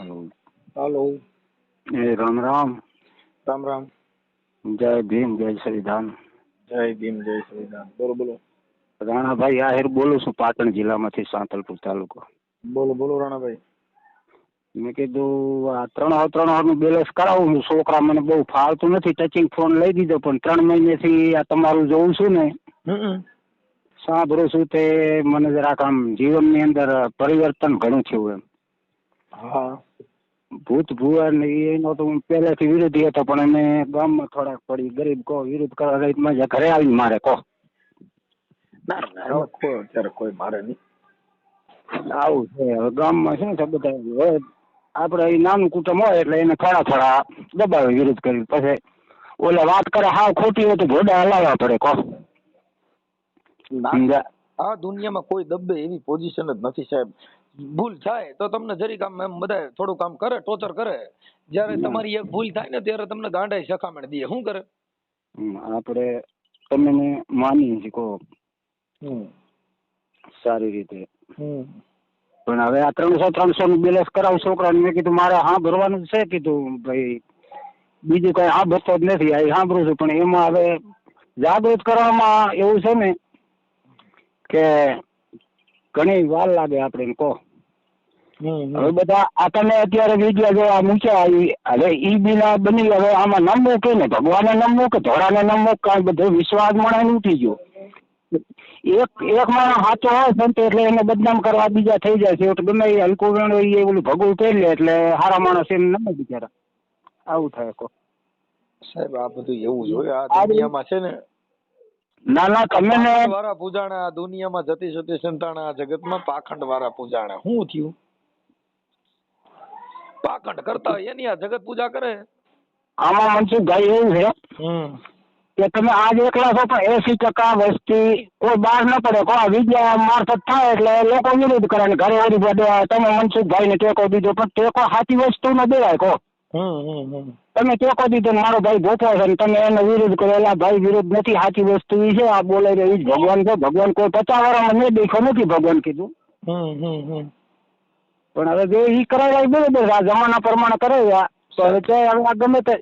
Hello. Hello. ए राम राम। राम राम। जय भीम जय संविधान। जय भीम जय संविधान। बोलो बोलो। રાણાભાઈ આહિર બોલું છું, પાટણ જિલ્લામાંથી, સાંતલપુર તાલુકો. બોલો બોલો રાણાભાઈ. મેં કીધું આ 3 નું બેલેન્સ કરાવું છું. છોકરા મને બહુ ફાવતું નથી. ટચિંગ ફોન લઈ દીધો, પણ 3 મહિનેથી આ તમારું જોઉં છું ને, સાંભળું છું તે મને જરાક આમ જીવનની અંદર પરિવર્તન ઘણું થયું એમ. હા. ભૂત ભુવા ને એનો તો હું પહેલેથી વિરોધી હતો, પણ એને ગામમાં થોડાક પડી ગરીબ કહો વિરોધ કરવા ગઈ મજા ઘરે આવીને મારે કહો. ના ના અત્યારે કોઈ મારે નહીં. આવું છે હવે ગામમાં. શું છે બધા હવે આપણે નાનું કુટુંબ હોય એટલે એને થોડા દબાવે વિરોધ કરી. પછી ઓલા વાત કરે હાવ ખોટી હોય તો ઘોડા હલાવવા પડે કહો. આ દુનિયામાં કોઈ દબે એવી પોઝિશન જ નથી સાહેબ. ભૂલ થાય તો તમને જરીક આમ એમ બધા થોડું કામ કરે, ટોચર કરે. જયારે તમારી એક ભૂલ થાય ને ત્યારે તમને ગાંડા શખામણ દે. શું કરે? આપણે તમે માની છીએ કહો સારી રીતે, પણ હવે આ 300 નું બેલેન્સ કરાવું છોકરાને. મેં કીધું મારે હા ભરવાનું છે. કીધું ભાઈ બીજું કઈ હા ભરતો જ નથી, આ સાંભળું છું. પણ એમાં હવે જાગૃત કરવામાં એવું છે ને કે ઘણી વાર લાગે આપણે કહો. હવે બધા આ તમે અત્યારે વિડીયો જો આ મૂક્યા, હવે ઈ બિના બની. હવે આમાં નમવું કે ને ભગવાને નમવું કે ધોળાને નમવું, કાંઈ બધો વિશ્વાસ મળે ઉઠી ગયો. એક માણસ સાચો હોય સંત એટલે એને બદનામ કરવા બીજા થઈ જાય છે. એટલે ગમે એ હલકું વેણ હોય એ ઓલું ભગવું પહેરી લે એટલે સારા માણસ એમ નમે બિચારા. આવું થાય કહો સાહેબ. આ બધું એવું જ હોય આ દુનિયામાં છે ને. ના તમે વાળા પૂજાણા આ દુનિયામાં જતી જતી સંતાણા આ જગતમાં પાખંડ વાળા પૂજાણા. શું થયું? પાખંડ કરતા હોય એની આ જગત પૂજા કરે. આમાં મનસુખભાઈ એવું છે કે તમે આજ એકલા છો પણ 80% વસ્તી કોઈ બહાર ન પડે. કોઈ વિદ્યા મારફત થાય એટલે લોકો વિરોધ કરે ને ઘરે ઓરી બધે. તમે મનસુખભાઈ ને ટેકો દીધો, પણ ટેકો સાચી વસ્તુ ન દેવાય કહો. તમે ટેકો દીધો ને મારો ભાઈ ભોખવા છે ને તમે એનો વિરોધ કરો. એલા ભાઈ વિરોધ નથી, સાચી વસ્તુ એ છે. આ બોલે એ જ ભગવાન છે. ભગવાન કોઈ 50 વર્ષમાં નહીં દેખો નથી ભગવાન કીધું. પણ હવે જો ઈ કરાવ્યા બરોબર, આ જમાના પ્રમાણે કરાવ્યા તો હવે હવે ગમે તે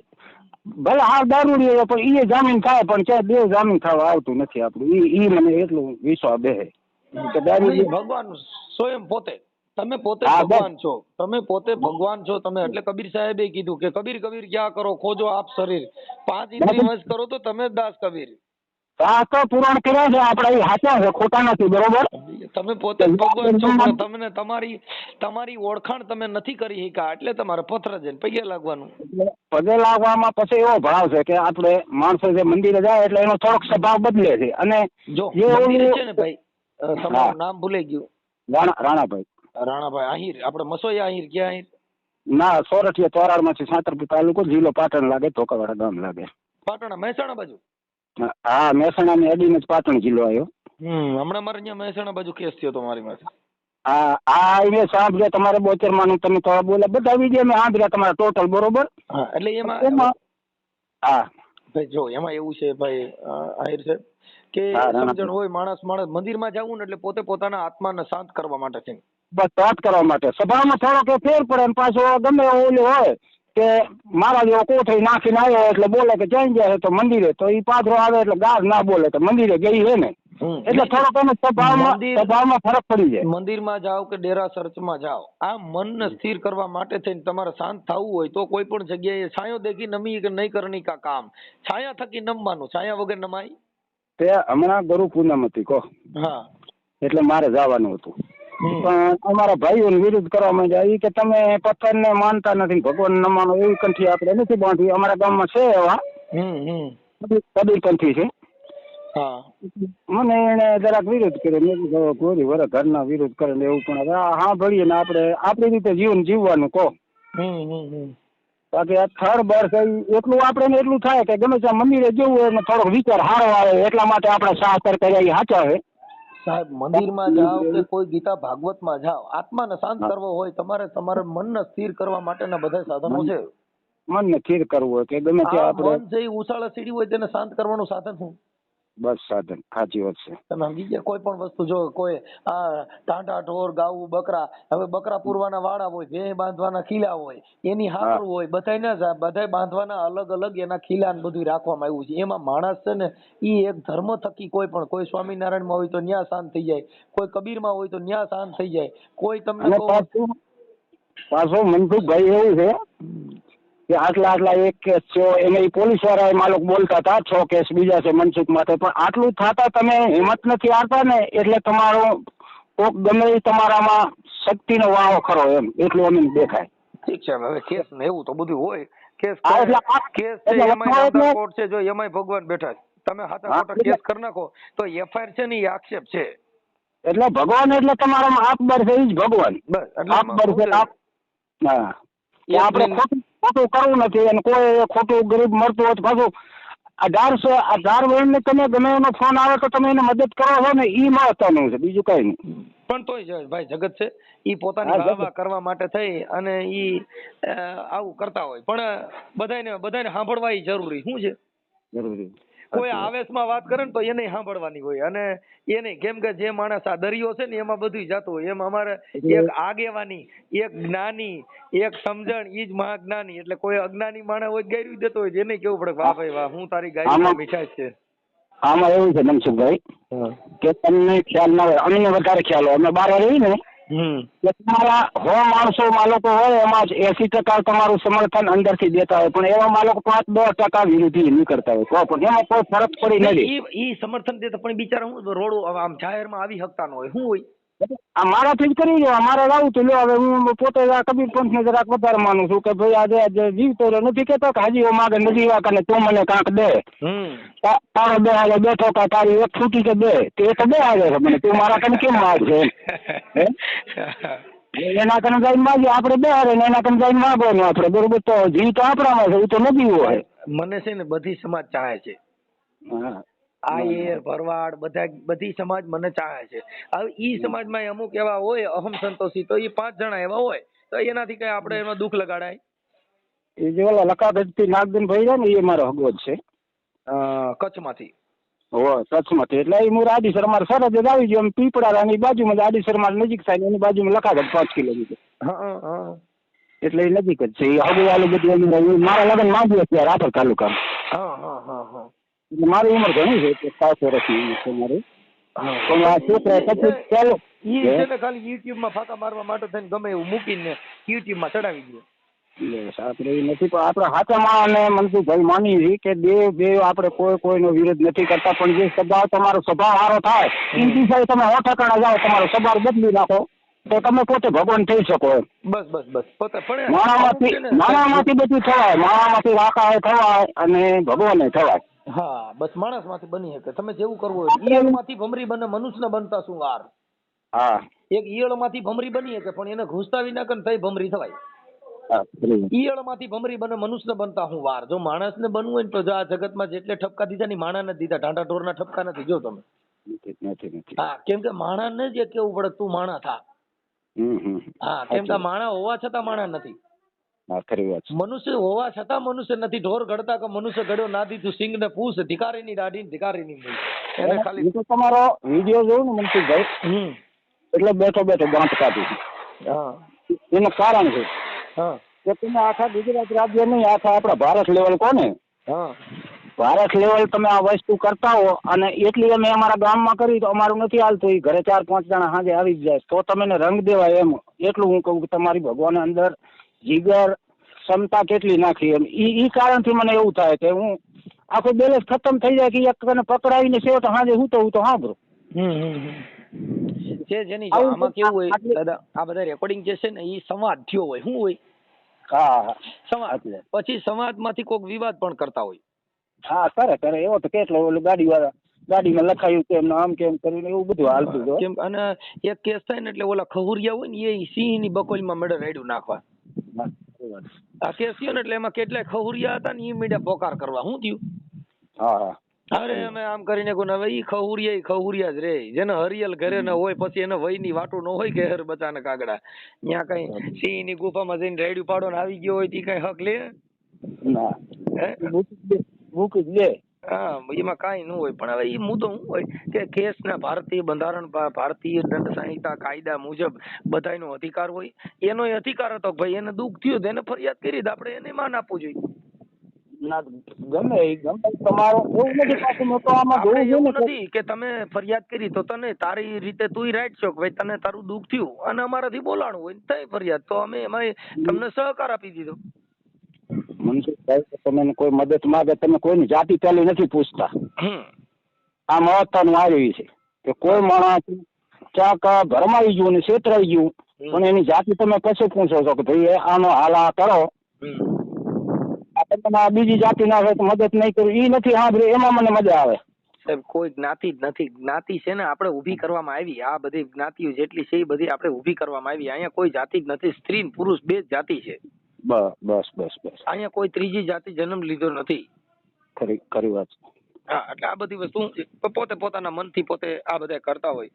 ભલે હાવ દારૂડી હોય પણ એ જામીન થાય. પણ ચાહે બે જામીન થવા આવતું નથી આપણું. ઈ મને એટલું વિશ્વાસ બેહે કે દારૂડી ભગવાન સ્વયં પોતે. તમે પોતે ભગવાન છો. તમે પોતે ભગવાન છો તમે. એટલે કબીર સાહેબે કીધું કે કબીર કબીર ક્યાં કરો ખોજો આપ શરીર, 5 ઇન્દ્રિય વશ કરો તો તમે દાસ કબીર. આ તો પુરાણ કર્યા છે આપણે, એ સાચા છે, ખોટા નથી. બરોબર. તમે પોતે ભગવાન છો પણ તમને તમારી ઓળખાણ તમે નથી કરી શક્યા એટલે તમારે પથ્થર જઈને પગે લાગવાનું. પગે લાગવામાં પછી એવો ભાવ છે કે આપણે માણસો જે મંદિરે જાય એટલે એનો થોડોક સ્વભાવ બદલે છે. અને જો મંદિરે છે ને ભાઈ, તમારું નામ ભૂલાઈ ગયું. રાણાભાઈ. રાણાભાઈ આહિર. આપણે મસોયા આહિર. ક્યાં આહિર? ના, સોરઠિયા ચોરાડ માંથી, સાંતલપુર તાલુકો, જિલ્લો પાટણ લાગે, ધોકાવાડા ગામ લાગે. પાટણ મહેસાણા બાજુ? હા, મહેસાણા ની અડીને જ પાટણ જિલ્લો આવ્યો. હમણાં મારે અહીંયા મહેસાણા બાજુ કેસ થયો તો મારી પાસે. હા એ સાંભળ્યા તમારે બોચરમાનું તમે તો બોલે બધા વિડીયો મેં સાંભળ્યા તમારા ટોટલ. બરોબર. એટલે એમાં હા ભાઈ જો એમાં એવું છે ભાઈ આહિર સાહેબ કે સમજણ હોય માણસ મંદિરમાં જવું ને એટલે પોતે પોતાના આત્માને શાંત કરવા માટે છે. બસ શાંત કરવા માટે. સ્વભાવમાં થોડોક ફેર પડે ને પાછો ગમે ઓલું હોય કે મારા જેવો કોઠી નાખીને આવ્યો એટલે બોલે કે જઈ જાય તો મંદિરે, તો એ પાછો આવે એટલે ગાર ના બોલે તો મંદિરે ગઈ છે ને. એટલે થોડોક એનો સ્વભાવમાં ફરક પડી જાય. મંદિરમાં જાઓ કે ડેરા ચર્ચમાં જાઓ, આ મનને સ્થિર કરવા માટે થઈને તમારે શાંત થવું હોય તો કોઈ પણ જગ્યાએ છાંયો દેખી નમી કે નહીં કરની કા કામ. છાયા થકી નમવાનું, છાયા વગર નમાય. તે હમણાં ગુરુ પૂનમ હતી કહો. હા, એટલે મારે જવાનું હતું. પણ અમારા ભાઈઓ વિરોધ કરવા માંડ્યા કે તમે પથ્થર ને માનતા નથી, ભગવાન ન માનો. એવી કંઠી આપણે નથી બાંધી. અમારા ગામમાં છે એવા કબીર કંઠી છે. મને એને જરાક વિરોધ કર્યો. મેં કીધું ગોરી વરે ઘરના વિરોધ કરે ને એવું. પણ હવે હા ભળીએ ને આપણે આપણી રીતે જીવન જીવવાનું કહો. બાકી આ થર બર છે એટલું આપણે એટલું થાય કે ગમે ત્યાં મંદિરે જવું હોય ને થોડોક વિચાર સારો આવે એટલા માટે આપણે શાસ્ત્ર કર્યા એ સાચા છે. સાહેબ મંદિરમાં જાઓ કે કોઈ ગીતા ભાગવતમાં જાઓ, આત્માને શાંત કરવો હોય તમારે મનને સ્થિર કરવા માટેના બધા સાધનો છે. મનને સ્થિર કરવું હોય કે ગમે ત્યાં આપણે મન છે ઉછાળે સીડી હોય તેને શાંત કરવાનું સાધન શું? બસ સાધન, સાચી વાત છે. તમે બીજા કોઈ પણ વસ્તુ જો કોઈ આ ટાંટા ઢોર ગાવું બકરા, હવે બકરા પૂરવાના વાળા હોય, ભેં બાંધવાના ખીલા હોય, એની હાકરું હોય, બધાય બાંધવાના અલગ અલગ એના ખીલા ને બધું રાખવામાં આવ્યું છે. એમાં માણસ છે ને ઈ એક ધર્મ થકી કોઈ સ્વામિનારાયણ માં હોય તો ન્યા શાંત થઈ જાય, કોઈ કબીર માં હોય તો ન્યા શાંત થઈ જાય, કોઈ તમને પાછું મનસુખભાઈ એવું છે કે આટલા એક કેસ છે એને પોલીસ વાળા માલોક બોલતા હતા 6 કેસ બીજા છે મનસુખ માટે, પણ આટલું થતા તમે હિંમત નથી આવતા ને એટલે તમારો કોક ગમે એ તમારામાં શક્તિનો વાળો ખરો એમ એટલું અમને દેખાય. ઠીક છે, હવે કેસ ને એવું તો બધું હોય. કેસ છે એમાંય કોર્ટ છે, જો એમાંય ભગવાન બેઠા છે. તમે હાથા ખોટા કેસ કરી નાખો તો એફઆઈઆર છે ને એ આક્ષેપ છે. એટલે ભગવાન એટલે તમારામાં આપબર છે, ઈ જ ભગવાન. બસ આપબર છે. હા, આપણે ખોટું કરવું નથી અને કોઈ ખોટું ગરીબ મળતું હોય તો પાછું 18 વર્ષને તમે ગમે એનો ફોન આવે તો તમે એને મદદ કરો છો ને, ઈ મહત્વનું છે, બીજું કઈ નહીં. પણ તોય ભાઈ જગત છે ઈ પોતાની વાહ કરવા માટે થઈ અને ઈ આવું કરતા હોય, પણ બધાને સાંભળવા ઈ જરૂરી શું છે? જરૂરી. કોઈ આવેશમાં વાત કરે ને તો એને સાંભળવાની હોય, અને એને કેમ કે જે માણસ આ દરિયો છે ને એમાં બધું જતું હોય, એમ અમારે એક આગેવાની, એક જ્ઞાની, એક સમજણ, ઈ જ મહાજ્ઞાની. એટલે કોઈ અજ્ઞાની માણસ હોય ગાયરું દેતો હોય એને કેવું પડે વાહ ભાઈ વાહ, હું તારી ગાયરી મીઠાશ છે. આમાં એવું છે મનસુખભાઈ કે તમને ખ્યાલ ના હોય, અમને વધારે ખ્યાલ હોય, અમે બહાર રહી ને કે તમારા 100 માણસોમાં લોકો હોય એમાં 80% તમારું સમર્થન અંદરથી દેતા હોય, પણ એવામાં લોકો 5-10% વિરોધી નીકળતા હોય, પણ એમાં કોઈ ફરક પડી નથી. ઈ સમર્થન દેતા પણ બિચારા હું રોડ આમ જાહેરમાં આવી શકતા ન હોય, શું હોય મારાથી જ કરી દો, મારે આવું તો લ્યો. હવે હું પોતે કબીર પંથ ને જરાક વધારે માનું છું કે ભાઈ આજે જીવતો નથી કેતો કે હાજી માગે નથી વાકે તું મને કાંક દે, તારો બે હાજર બેઠો કે તારી એક છૂટી કે બે તે તો બે હાજર છે મને, તું મારા કને કેમ માગશે એના કને જઈને માગીએ આપણે બે હારે ને એના કને જઈને માગવાનું આપણે, બરોબર? તો જીવ તો આપણામાં છે, એ તો નથી હોય. મને છે ને બધી સમાજ ચાહે છે. હા, આયર ભરવાડ બધી સમાજ મને ચાહે છે. હવે ઈ સમાજમાં અમુક એવા હોય અહમ સંતોષી, તો એ 5 જણા એવા હોય તો એનાથી કઈ આપણે એમાં દુઃખ લગાડાય? એ જે ઓલા લકાભેટથી નાગદનભાઈ છે ને એ મારો હગો જ છે, કચ્છમાંથી. કચ્છમાંથી. એટલે એ મૂળ આડીસર અમારે સરહદ જ આવી ગયો, પીપળાની બાજુમાં જ આડીસર મારે નજીક થાય, એની બાજુમાં લકાભેટ 5 કિલોમીટર. એટલે એ નજીક જ છે. એ હગો વાળું બધું મારા લગ્ન માંગ્યું અત્યારે રાપર તાલુકામાં. મારી ઉંમર ઘણી છે, 5 વર્ષની ઉંમર છે મારી. પણ આ છોકરા પછી ચાલો ખાલી યુટ્યુબમાં ફાંકા મારવા માટે થઈને ગમે એવું મૂકીને યુટ્યુબમાં ચડાવી દે. આપણે એ નથી, પણ આપણે સાચા માણસને મનસુખભાઈ માની છીએ કે દેવ આપણે કોઈનો વિરોધ નથી કરતા, પણ જે સ્વભાવ તમારો સ્વભાવ સારો થાય એ દિશાએ તમે 8 જાઓ, તમારો સ્વભાવ બદલી નાખો તો તમે પોતે ભગવાન થઈ શકો. બસ પોતે માણામાંથી બધું થવાય, માણામાંથી વાંકા થવાય અને ભગવાન થવાય. હા, બસ માણસ માંથી બની શકે. તમે જેવું કરવું હોય, ઈયળ માંથી ભમરી બને, મનુષ્ય બનતા શું વાર? હા, એક ઈયળ માંથી ભમરી બની શકે, પણ એને ઘૂસતા વિના કન થઈ ભમરી થવાય. ઈયળ માંથી ભમરી બને, મનુષ્ય બનતા હું વાર? જો માણસ ને બનવું હોય ને તો આ જગતમાં જેટલે ઠપકા દીધા ની માણા ને દીધા, ઢાંઢા ઢોર ના ઠપકા નથી. જો તમે હા, કેમ કે માણા ને જ કેવું પડે તું માણા થા. હા, કેમ કે માણા હોવા છતાં માણા નથી. મનુષ્ય હોવા છતાં મનુષ્ય નથી. ઢોર ઘડતા કે મનુષ્ય ઘડ્યો ના દીધું સિંગ ને પૂછ, ધિકારી ની દાઢી ધિકારી ની મૂછ. એને ખાલી તમારો વિડીયો જોયું ને મનસુખભાઈ, એટલે બેઠો દાંત કાઢી. એનું કારણ છે કે તમે આખા ગુજરાત રાજ્ય નહીં, આખા આપણા ભારત લેવલ કોને ભારત લેવલ તમે આ વસ્તુ કરતા હો, અને એટલી અમે અમારા ગામમાં કરી તો અમારું નથી હાલતું. એ ઘરે 4-5 જણા સાંજે આવી જ જાય તો તમે રંગ દેવાય એમ. એટલું હું કહું કે તમારી ભગવાન અંદર જીગર ક્ષમતા કેટલી નાખી એમ. ઈ કારણથી મને એવું થાય કે હું આખું બેલેન્સ ખતમ થઈ જાય કે એક કને પકડાવીને સેવ તો સાંજે હું તો સાંભળો છે. જેની આમાં કેવું હોય દાદા, આ બધા રેકોર્ડિંગ જે છે ને એ સંવાદ થયો હોય. શું હોય? હા, સંવાદ. પછી સમાજમાંથી કોઈક વિવાદ પણ કરતા હોય. હા, કરે એવો તો કેટલો ઓલું ગાડીમાં લખાયું કેમ આમ કેમ કરીને એવું બધું હાલતું હોય. કેમ અને એક કેસ થાય ને એટલે ઓલા ખહુરિયા હોય ને એ સિંહ ની બકોલમાં મેળે રેડ્યું નાખવા. આ કેસ થયો ને એટલે એમાં કેટલાય ખહુરિયા હતા ને એ મીડિયા પોકાર કરવા. શું થયું? હા, અરે અમે આમ કરીને કોને હવે ઈ ખહુરિયા જ રે, જેને હરિયલ ઘરે ન હોય પછી એને વય ની વાટું ન હોય કે હર બચાને કાગડા ત્યાં કઈ સિંહ ની ગુફામાં જઈને રેડ્યું પાડો ને આવી ગયો હોય તી કઈ હક લે ના મૂકી જ લે. હા એમાં કાંઈ ન હોય, પણ હવે એ મુદ્દો શું હોય કે કેસના ભારતીય બંધારણ ભારતીય દંડ સંહિતા કાયદા મુજબ બધાયનો અધિકાર હોય. એનો અધિકાર હતો ભાઈ એને દુઃખ થયું એને ફરિયાદ કરી તો આપણે એને માન આપવું જોઈએ. ના ગમે તમારો એવું નથી પાછું મેં તો આમાં આપણે જોવું એવું જોઈએ ને નથી કે તમે ફરિયાદ કરી તો તને તારી રીતે તું રાઈટ છો કે ભાઈ તને તારું દુઃખ થયું અને અમારાથી બોલાણું હોય થઈ ફરિયાદ તો અમે એમાં તમને સહકાર આપી દીધો. મનસુખભાઈ તમે કોઈ મદદ માંગે તમે કોઈની જાતિ પહેલી નથી પૂછતા. આ મહત્વનું આવી છે કે કોઈ માણસ ક્યાંક ભરમાઈ ગયું ને છેતરાઈ ગયું પણ એની જાતિ તમે પછી પૂછો છો કે ભાઈ આનો હાલ આ કરો, તમે બીજી જાતિ ના હોય તો મદદ નહીં કરું એ નથી સાંભળ્યું એમાં મને મજા આવે. સાહેબ કોઈ જ્ઞાતિ જ નથી, જ્ઞાતિ છે ને આપણે ઊભી કરવામાં આવી. આ બધી જ્ઞાતિઓ જેટલી છે એ બધી આપણે ઊભી કરવામાં આવી. અહીંયા કોઈ જાતિ જ નથી, સ્ત્રી ને પુરુષ બે જ જાતિ છે. બસ બસ બસ અહીંયા કોઈ ત્રીજી જાતિ જન્મ લીધો નથી. ખરી વાત. હા એટલે આ બધી વસ્તુ પોતે પોતાના મનથી પોતે આ બધા કરતા હોય.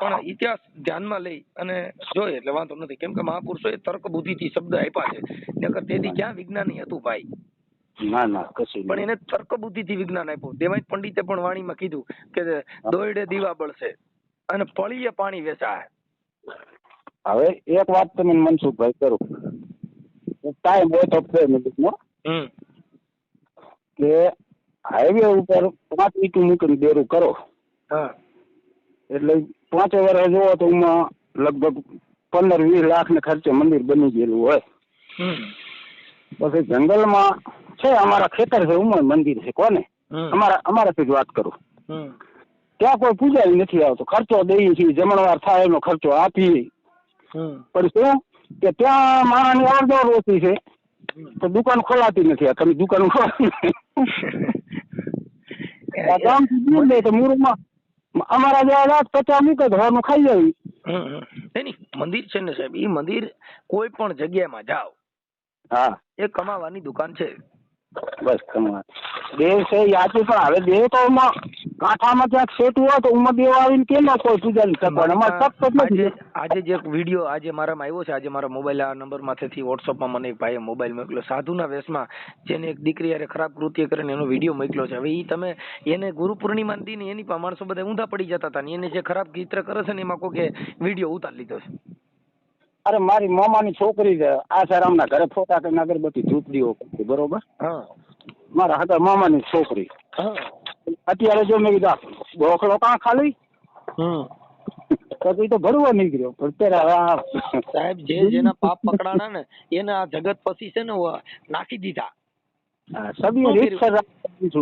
પણ ઇતિહાસ ધ્યાનમાં લઈ અને જોઈએ એટલે વાંધો નથી, કેમ કે મહાપુરુષોએ તર્ક બુદ્ધિથી શબ્દ આપ્યા છે. નકર તેથી ક્યાં વિજ્ઞાની હતું ભાઈ? ના કશું પણ એને તર્ક બુદ્ધિથી વિજ્ઞાન આપ્યું. દેવાય પંડિતે પણ વાણીમાં કીધું કે દોયડે દીવા બળશે અને પળીએ પાણી વેચાય. હવે એક વાત તમે મનસુખભાઈ કરું, ટાઈમ હોય તો 2 મિનિટનો કે હાઈવે ઉપર 5 ઈંટું મૂકીને બેરું કરો એટલે 5 વર્ષ જોવો તો એમાં લગભગ 15-20 લાખ ને ખર્ચે મંદિર બની ગયેલું હોય. પછી જંગલમાં છે અમારા ખેતર છે ઉમર મંદિર છે કોને અમારાથી જ વાત કરું, ત્યાં કોઈ પૂજારી નથી આવતો. ખર્ચો દઈએ છીએ, જમણવાર થાય એનો ખર્ચો આપીએ. પણ શું કે ત્યાં માણસની અવરજવર ઓછી છે તો દુકાન ખોલાતી નથી. તમે દુકાન તો મુરુમાં અમારા જેવા 50 મૂકે ધોવાનું ખાઈ જાય. મંદિર છે ને સાહેબ, એ મંદિર કોઈ પણ જગ્યામાં જાઓ એ કમાવાની દુકાન છે. બસ કમા દેવ છે યાચું, પણ હવે દેવ તો કાંઠામાં ક્યાંક સેટું હોય તો ઉમર દેવ આવીને કેમ કોઈ પૂજારી શકે. આજે જે વિડીયો આજે મારામાં આવ્યો છે, આજે મારા મોબાઈલ આ નંબર માંથી વોટ્સઅપમાં મને એક ભાઈએ મોબાઈલ મોકલ્યો. સાધુના વેશમાં જેને એક દીકરી યારે ખરાબ કૃત્ય કરીને એનો વિડીયો મોકલ્યો છે. હવે એ તમે એને ગુરુ પૂર્ણિમા દી ને એની માણસો બધા ઊંધા પડી જતા હતા ને એને જે ખરાબ ચિત્ર કરે છે ને એમાં કોઈ વિડીયો ઉતારી લીધો છે. અરે મારી મામાની છોકરી છે આસારામના ઘરે ફોટા કરીને અગરબત્તી ધૂપડીઓ કરતી, બરોબર? મારા હતા મામાની છોકરી. અત્યારે જો મેં કીધું બોખડો કાં ખાલી તો ભરવા નીકળ્યો. સાહેબ જેના પાપ પકડાણા ને એને આ જગત પછી છે ને નાખી દીધા.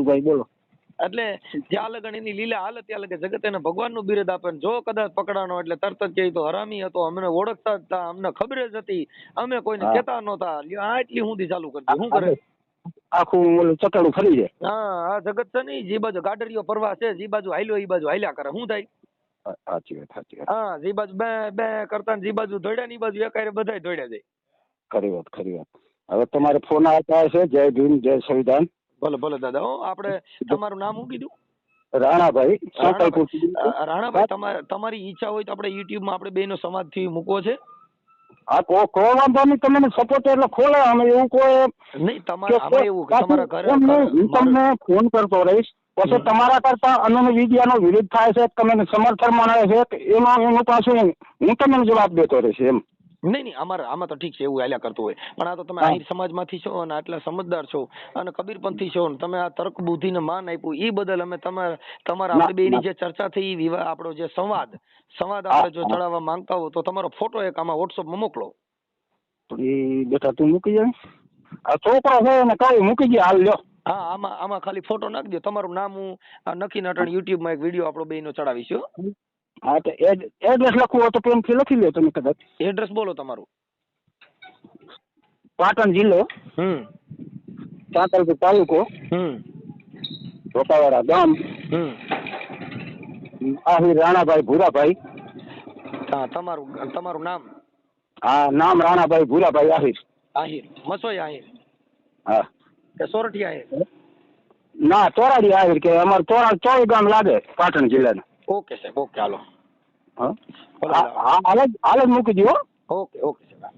ભાઈ બોલો. એટલે જ્યાં લગન એની લીલા હાલે ત્યાં લગે જગત એને ભગવાનનું બિરુદ આપે. જો કદાચ પકડાનો એટલે તરત જ કહે તો હરામી હતો, અમને ઓળખતા જ હતા, અમને ખબર જ હતી, અમે કોઈને કહેતા નહોતા. આટલી સુધી ચાલુ કરી શું કરે આખું ચટાડું ફરી જાય. આ જગત છે ને જે બાજુ ગાડરીઓ પરવા છે, જે બાજુ હાલ્યો એ બાજુ હાલ્યા કરે. શું થાય? સાચી વાત. હા, જે બાજુ બે કરતા જે બાજુ દોડ્યા ની બાજુ એકારે બધા દોડ્યા જાય. ખરી વાત. હવે તમારે ફોન આવતા હશે. જય ભીમ, જય સંવિધાન. ભલે દાદા. આપણે તમારું નામ શું કીધું? રાણાભાઈ. રાણાભાઈ, તમારી ઈચ્છા હોય તો આપણે યુટ્યુબ માં આપણે બેનો સંવાદ થી મૂકવો છે. હા, કોઈ વાંધો નહીં. તમે સપોર્ટ એટલે ખોલે અમે એવું કોઈ નહીં. તમારે એવું તમારા ઘરે હું તમને ફોન કરતો રહીશ. પછી તમારા કરતા અન્ય વિદ્યાનો વિરોધ થાય છે, તમે સમર્થન મળે છે, એનું પાછું હું તમને જવાબ દેતો રહીશ એમ. નહીં આમાં તો ઠીક છે, એવું હાલ્યા કરતું હોય. પણ આ તો તમે આહિર સમાજમાંથી છો અને આટલા સમજદાર છો અને કબીરપંથી છો, તમે આ તર્ક બુદ્ધિને માન આપ્યું એ બદલ અમે તમારા આપણે બેની જે ચર્ચા થઈ વિવાહ આપણો જે સંવાદ આપણે જો ચડાવવા માંગતા હો તો તમારો ફોટો એક આમાં વોટ્સઅપમાં મોકલો. એ બેટા તું મૂકી જાય, આ છોકરો છે ને કઈ મૂકી ગયા હાલ લ્યો. હા, આમાં ખાલી ફોટો નાખી દો. તમારું નામ હું નક્કી નટણ યુટ્યુબ માં એક વિડીયો આપણો બેનો ચડાવીશું. હા, તો એડ્રેસ લખવું હોય તો પેનથી લખી લો તમે કદાચ. એડ્રેસ બોલો તમારું. પાટણ જિલ્લો, સાંતલપુર તાલુકો, ચોટાવાડા ગામ, આહિર રાણાભાઈ ભૂરાભાઈ. હા, તમારું નામ? હા, નામ રાણાભાઈ ભૂરાભાઈ આહિર. મસોઈ આહિર? હા. કે સોરઠી આહિર? ના, તોરાડી આહિર કે અમારે ચોવી ગામ લાગે પાટણ જિલ્લાનું. ઓકે સાહેબ, ઓકે હાલો. હાલ જ મૂકી દો. ઓકે સાહેબ.